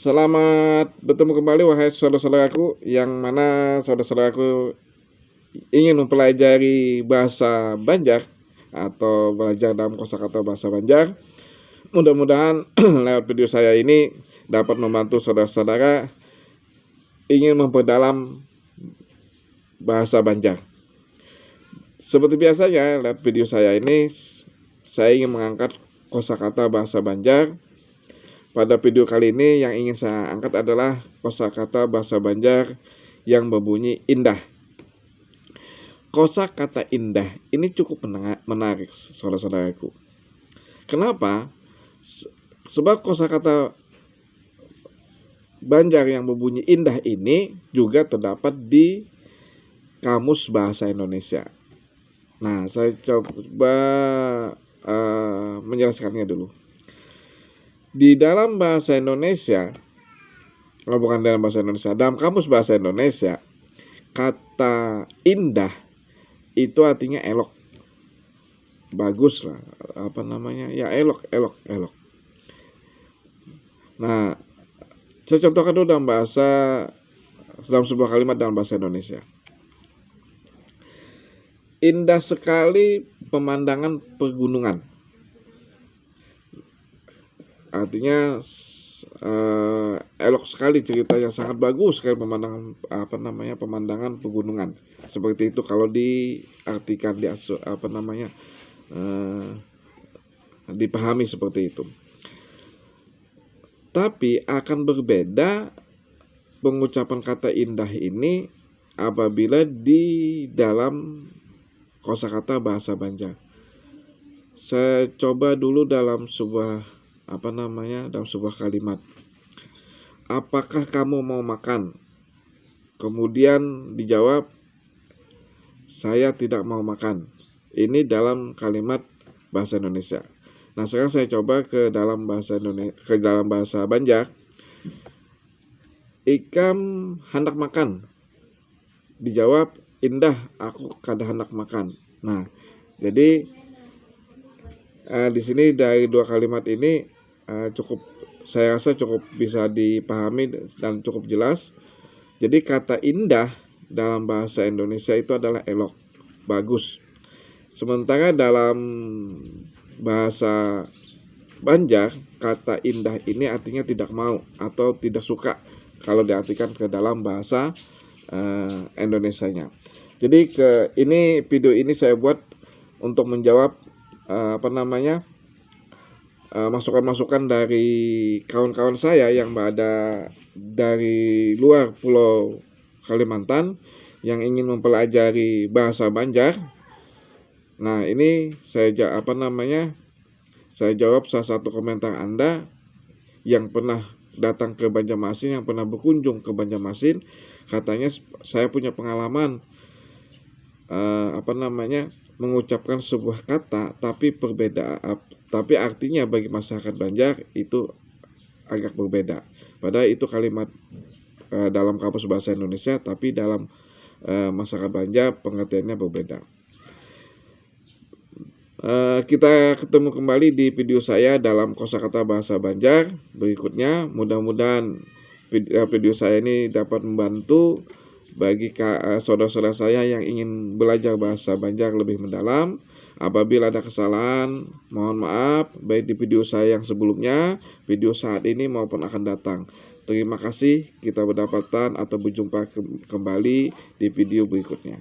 Selamat bertemu kembali wahai saudara-saudaraku, yang mana saudara-saudaraku ingin mempelajari bahasa Banjar atau belajar dalam kosakata bahasa Banjar. Mudah-mudahan lewat video saya ini dapat membantu saudara-saudara ingin memperdalam bahasa Banjar. Seperti biasanya, lewat video saya ini saya ingin mengangkat kosakata bahasa Banjar. Pada video kali ini yang ingin saya angkat adalah kosakata bahasa Banjar yang berbunyi indah. Kosakata indah ini cukup menarik, saudara-saudaraku. Kenapa? Sebab kosakata Banjar yang berbunyi indah ini juga terdapat di Kamus Bahasa Indonesia. Nah, saya coba menjelaskannya dulu. Di dalam bahasa Indonesia, bukan dalam bahasa Indonesia, dalam Kamus Bahasa Indonesia, kata indah itu artinya elok, bagus lah, ya elok. Nah, saya contohkan dulu dalam sebuah kalimat dalam bahasa Indonesia. Indah sekali pemandangan pegunungan. Artinya elok sekali ceritanya, sangat bagus sekali pemandangan pegunungan. Seperti itu kalau diartikan dipahami seperti itu. Tapi akan berbeda pengucapan kata indah ini apabila di dalam kosakata bahasa Banjar. Saya coba dulu dalam sebuah kalimat. Apakah kamu mau makan? Kemudian dijawab, saya tidak mau makan. Ini dalam kalimat bahasa Indonesia. Nah, sekarang saya coba ke dalam bahasa Banjar. Ikam hendak makan. Dijawab, indah, aku kada hendak makan. Nah, jadi di sini dari dua kalimat ini saya rasa cukup bisa dipahami dan cukup jelas. Jadi kata indah dalam bahasa Indonesia itu adalah elok, bagus. Sementara dalam bahasa Banjar, kata indah ini artinya tidak mau atau tidak suka kalau diartikan ke dalam bahasa Indonesianya. Jadi video ini saya buat untuk menjawab masukan-masukan dari kawan-kawan saya yang berada dari luar Pulau Kalimantan yang ingin mempelajari bahasa Banjar. Nah, ini saya jawab salah satu komentar Anda yang pernah datang ke Banjarmasin, yang pernah berkunjung ke Banjarmasin. Katanya saya punya pengalaman mengucapkan sebuah kata tapi artinya bagi masyarakat Banjar itu agak berbeda. Padahal itu kalimat dalam Kamus Bahasa Indonesia, tapi dalam masyarakat Banjar pengertiannya berbeda. Kita ketemu kembali di video saya dalam kosakata bahasa Banjar berikutnya. Mudah-mudahan video saya ini dapat membantu bagi saudara-saudara saya yang ingin belajar bahasa Banjar lebih mendalam. Apabila ada kesalahan, mohon maaf, baik di video saya yang sebelumnya, video saat ini maupun akan datang. Terima kasih, kita berjumpa kembali di video berikutnya.